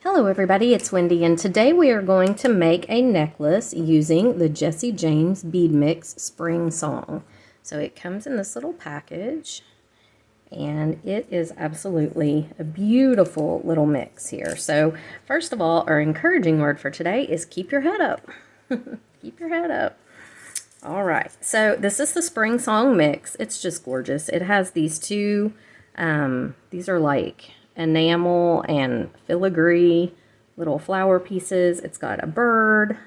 Hello everybody, it's Wendy, and today we are going to make a necklace using the Jessie James Bead Mix Spring Song. So it comes in this little package, and it is absolutely a beautiful little mix here. So first of all, our encouraging word for today is keep your head up. Keep your head up. All right, so this is the Spring Song Mix. It's just gorgeous. It has these two, these are like enamel and filigree little flower pieces. It's got a bird,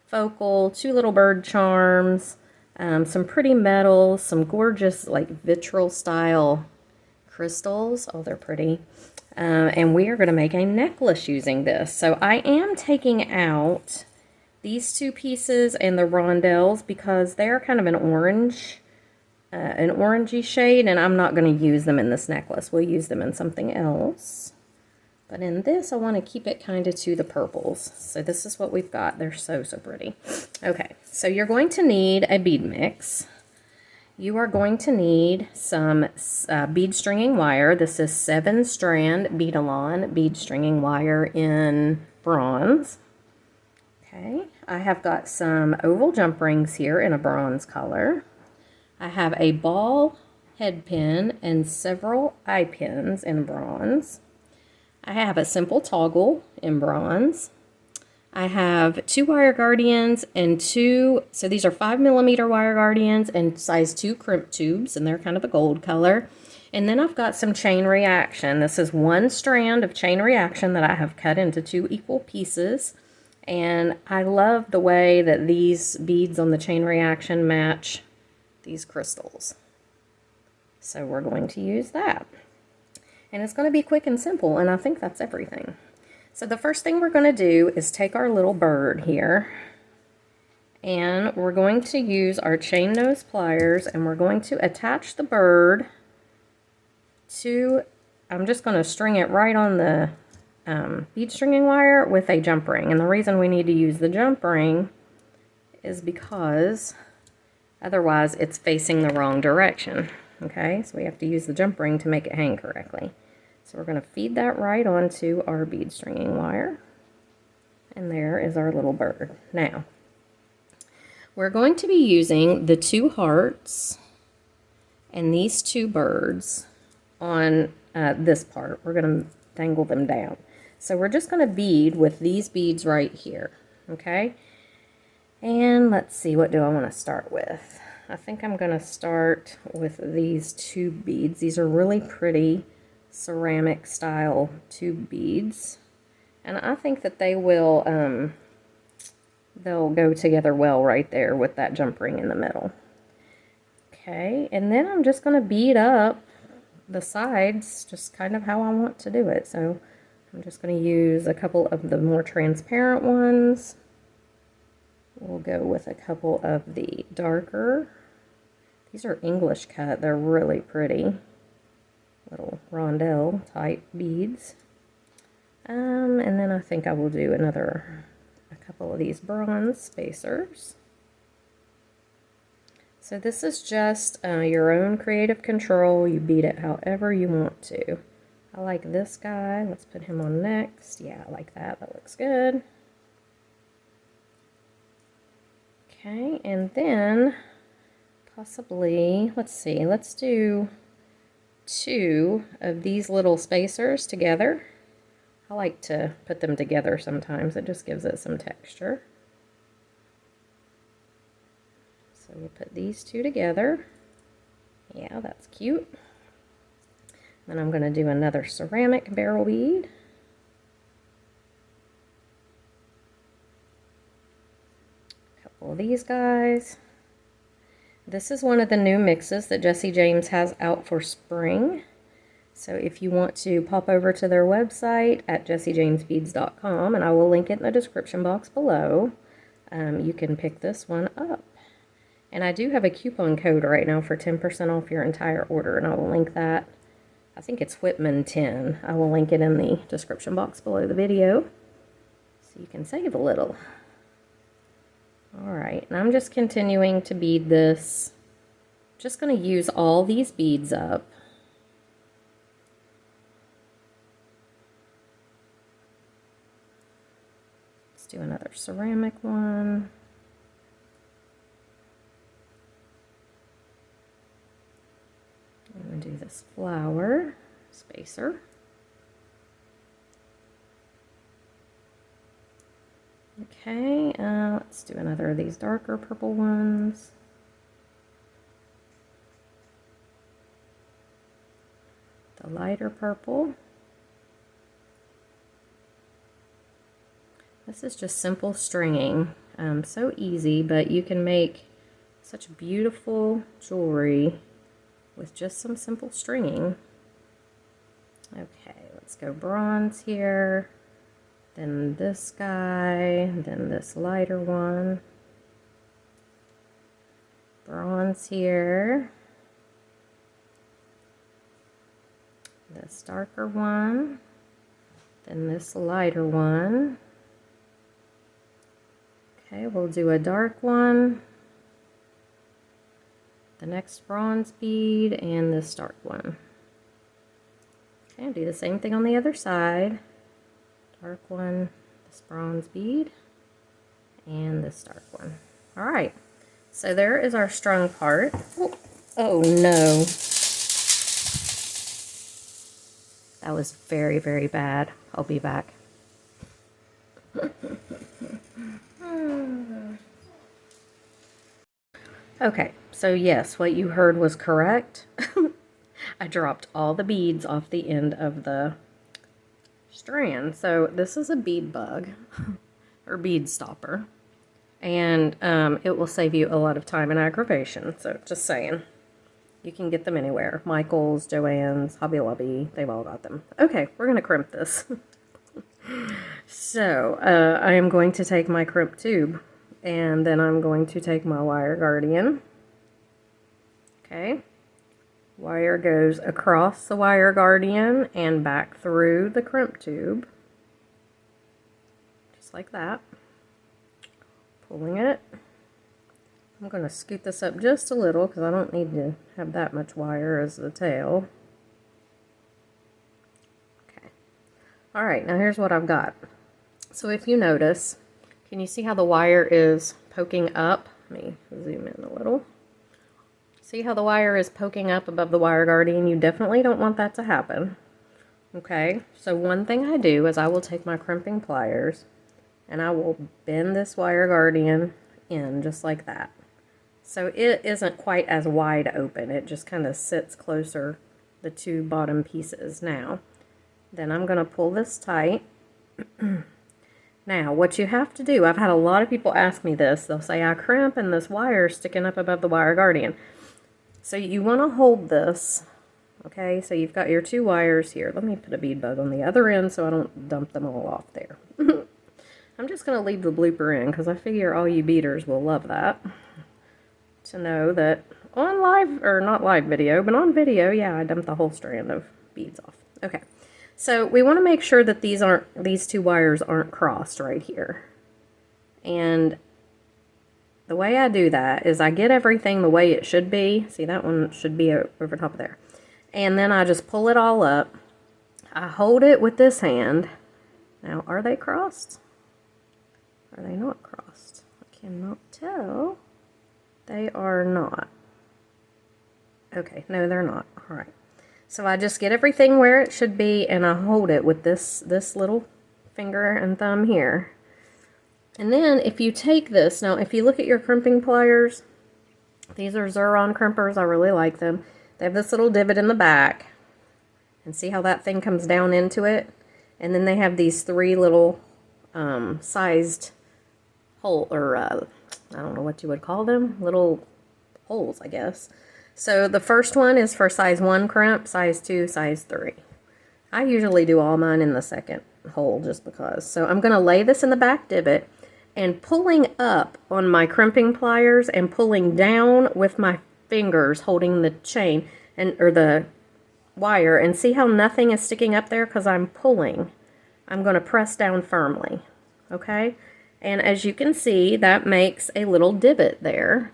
focal, two little bird charms, some pretty metals, some gorgeous like vitral style crystals. Oh, they're pretty. And we are going to make a necklace using this. So I am taking out these two pieces and the rondelles because they're kind of an orange, an orangey shade, and I'm not going to use them in this necklace. We'll use them in something else. But in this, I want to keep it kind of to the purples. So this is what we've got. They're so pretty. Okay, so you're going to need a bead mix. You are going to need some bead stringing wire. This is 7-strand Beadalon bead stringing wire in bronze. Okay, I have got some oval jump rings here in a bronze color. I have a ball head pin and several eye pins in bronze. I have a simple toggle in bronze. I have 2 wire guardians and 2, so these are 5mm wire guardians and size 2 crimp tubes, and they're kind of a gold color. And then I've got some chain reaction. This is 1 strand of chain reaction that I have cut into 2 equal pieces. And I love the way that these beads on the chain reaction match these crystals. So we're going to use that. And it's going to be quick and simple, and I think that's everything. So the first thing we're going to do is take our little bird here, and we're going to use our chain nose pliers, and we're going to attach the bird to, I'm just going to string it right on the bead stringing wire with a jump ring. And the reason we need to use the jump ring is because otherwise it's facing the wrong direction. Okay, so we have to use the jump ring to make it hang correctly. So we're going to feed that right onto our bead stringing wire. And there is our little bird. Now, we're going to be using the 2 hearts and these 2 birds on this part. We're going to dangle them down. So we're just going to bead with these beads right here. Okay? And let's see, what do I want to start with? I think I'm going to start with these 2 beads. These are really pretty ceramic style tube beads, and I think that they will they'll go together well right there with that jump ring in the middle. Okay, and then I'm just going to bead up the sides just kind of how I want to do it. So I'm just going to use a couple of the more transparent ones. We'll go with a couple of the darker. These are English cut. They're really pretty. Little rondelle type beads. And then I think I will do a couple of these bronze spacers. So this is just your own creative control. You bead it however you want to. I like this guy. Let's put him on next. Yeah, I like that. That looks good. Okay, and then possibly, let's see, let's do 2 of these little spacers together. I like to put them together sometimes. It just gives it some texture. So we'll put these 2 together. Yeah, that's cute. Then I'm going to do another ceramic barrel bead. A couple of these guys. This is one of the new mixes that Jessie James has out for spring. So if you want to pop over to their website at jessiejamesbeads.com, and I will link it in the description box below, you can pick this one up. And I do have a coupon code right now for 10% off your entire order, and I will link that. I think it's Whitman10. I will link it in the description box below the video, so you can save a little. Alright, and I'm just continuing to bead this. Just going to use all these beads up. do another ceramic one. I'm going to do this flower spacer. Okay, let's do another of these darker purple ones. The lighter purple. This is just simple stringing. So easy, but you can make such beautiful jewelry with just some simple stringing. Okay, let's go bronze here. Then this guy, then this lighter one. Bronze here. This darker one. Then this lighter one. Okay, we'll do a dark one. The next bronze bead and this dark one. Okay, I'll do the same thing on the other side. Dark one, this bronze bead, and this dark one. All right, so there is our strung part. Oh no. That was very, very bad. I'll be back. Okay, so yes, what you heard was correct. I dropped all the beads off the end of the strand. So this is a bead bug or bead stopper, and it will save you a lot of time and aggravation. So just saying, you can get them anywhere. Michael's, Joann's, Hobby Lobby, they've all got them. Okay, we're gonna crimp this. So I am going to take my crimp tube, and then I'm going to take my wire guardian. Okay, wire goes across the wire guardian and back through the crimp tube, just like that. Pulling it. I'm going to scoot this up just a little because I don't need to have that much wire as the tail. Okay. All right, now here's what I've got. So if you notice, can you see how the wire is poking up? Let me zoom in a little. See how the wire is poking up above the wire guardian? You definitely don't want that to happen. Okay, so one thing I do is I will take my crimping pliers and I will bend this wire guardian in just like that. So it isn't quite as wide open. It just kind of sits closer, the two bottom pieces. Now, then I'm going to pull this tight. Now, what you have to do, I've had a lot of people ask me this. They'll say, I crimp and this wire is sticking up above the wire guardian. So you want to hold this, okay? So you've got your two wires here. Let me put a bead bug on the other end so I don't dump them all off there. I'm just going to leave the blooper in because I figure all you beaders will love that. To know that on live, or not live video, but on video, yeah, I dumped the whole strand of beads off. Okay, so we want to make sure that these two wires aren't crossed right here. And the way I do that is I get everything the way it should be. See, that one should be over top of there. And then I just pull it all up. I hold it with this hand. Now, are they crossed? Are they not crossed? I cannot tell. They are not. Okay, no, they're not. All right. So I just get everything where it should be, and I hold it with this little finger and thumb here. And then if you take this, now if you look at your crimping pliers, these are Xuron crimpers. I really like them. They have this little divot in the back. And see how that thing comes down into it? And then they have these three little sized hole, or I don't know what you would call them, little holes, I guess. So the first one is for size 1 crimp, size 2, size 3. I usually do all mine in the second hole just because. So I'm going to lay this in the back divot, and pulling up on my crimping pliers and pulling down with my fingers holding the chain or the wire, and see how nothing is sticking up there because I'm pulling. I'm going to press down firmly. Okay? And as you can see, that makes a little divot there.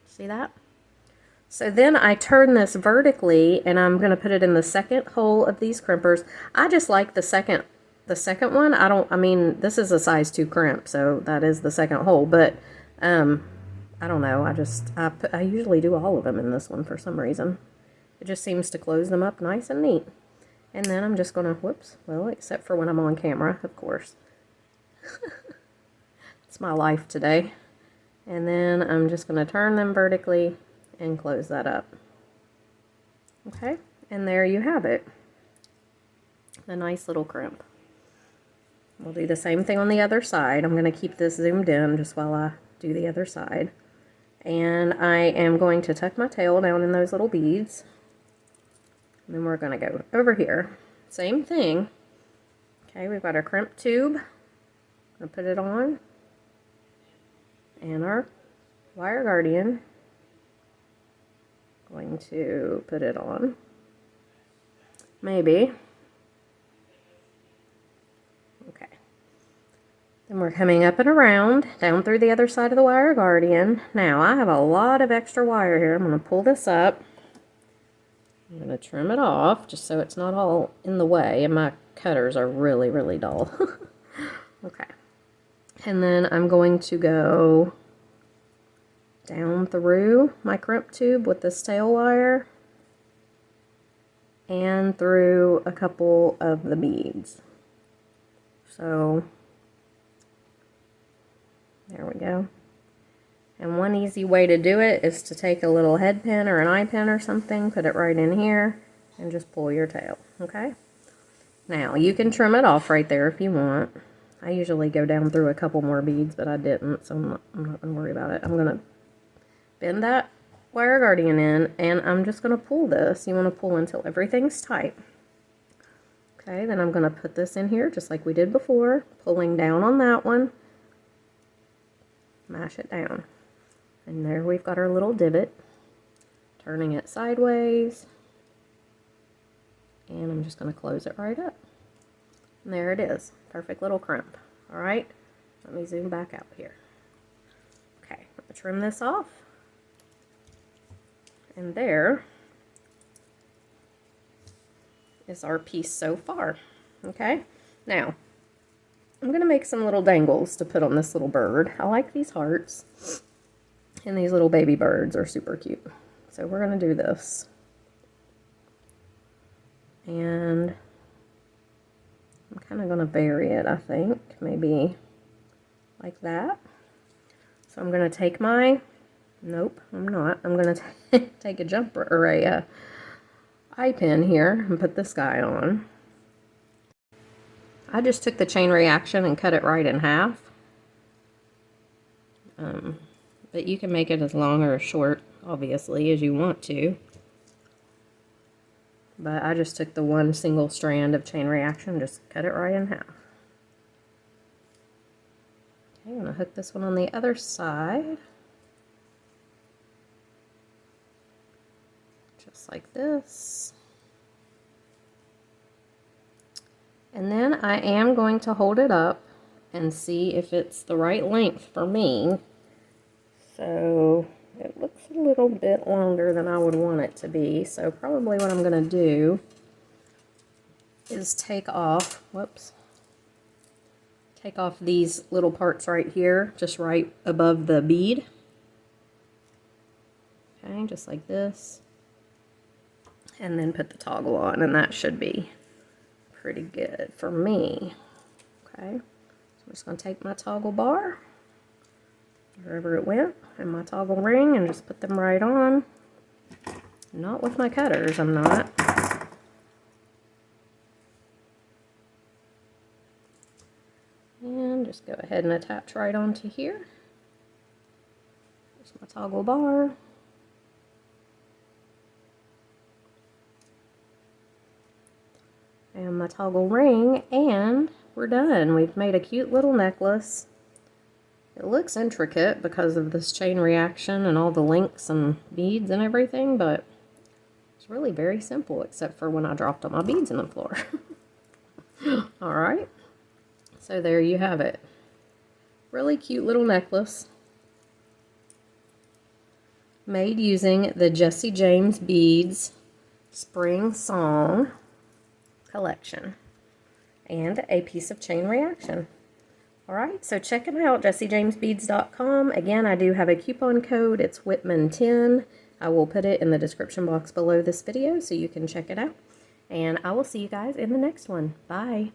See that? So then I turn this vertically, and I'm going to put it in the second hole of these crimpers. I just like the the second one, I mean, this is a size 2 crimp, so that is the second hole, but, I don't know, I usually do all of them in this one for some reason. It just seems to close them up nice and neat. And then I'm just gonna, whoops, well, except for when I'm on camera, of course. It's my life today. And then I'm just gonna turn them vertically and close that up. Okay, and there you have it. A nice little crimp. We'll do the same thing on the other side. I'm gonna keep this zoomed in just while I do the other side. And I am going to tuck my tail down in those little beads. And then we're going to go over here. Same thing. Okay, we've got our crimp tube. I'm going to put it on. And our wire guardian. Going to put it on. Maybe. Okay. Then we're coming up and around, down through the other side of the wire guardian. Now, I have a lot of extra wire here. I'm going to pull this up. I'm going to trim it off just so it's not all in the way, and my cutters are really, really dull. Okay. And then I'm going to go down through my crimp tube with this tail wire and through a couple of the beads. So, there we go. And one easy way to do it is to take a little head pin or an eye pin or something, put it right in here, and just pull your tail, okay? Now, you can trim it off right there if you want. I usually go down through a couple more beads, but I didn't, so I'm not going to worry about it. I'm going to bend that wire guardian in, and I'm just going to pull this. You want to pull until everything's tight. Okay, then I'm going to put this in here just like we did before, pulling down on that one, mash it down. And there we've got our little divot, turning it sideways, and I'm just going to close it right up. And there it is, perfect little crimp. All right, let me zoom back out here. Okay, I'm going to trim this off, and there is our piece so far. Okay, now I'm going to make some little dangles to put on this little bird. I like these hearts. And these little baby birds are super cute. So we're going to do this. And I'm kind of going to vary it, I think. Maybe like that. So I'm going to take my, nope, I'm not. I'm going to take a jumper or a eye pin here and put this guy on. I just took the chain reaction and cut it right in half. But you can make it as long or as short, obviously, as you want to. But I just took the one single strand of chain reaction, just cut it right in half. Okay, I'm going to hook this one on the other side. Just like this. And then I am going to hold it up and see if it's the right length for me. So it looks a little bit longer than I would want it to be. So probably what I'm going to do is take off, whoops, take off these little parts right here, just right above the bead. Okay, just like this. And then put the toggle on, and that should be pretty good for me. Okay, so I'm just going to take my toggle bar, wherever it went, and my toggle ring, and just put them right on. Not with my cutters, I'm not. And just go ahead and attach right onto here. There's my toggle bar. And my toggle ring, and we're done. We've made a cute little necklace. It looks intricate because of this chain reaction and all the links and beads and everything, but it's really very simple, except for when I dropped all my beads on the floor. Alright, so there you have it. Really cute little necklace. Made using the Jesse James Beads Spring Song collection. and a piece of chain reaction. Alright, so check them out, jessijamesbeads.com. Again, I do have a coupon code. It's Whitman10. I will put it in the description box below this video so you can check it out. And I will see you guys in the next one. Bye.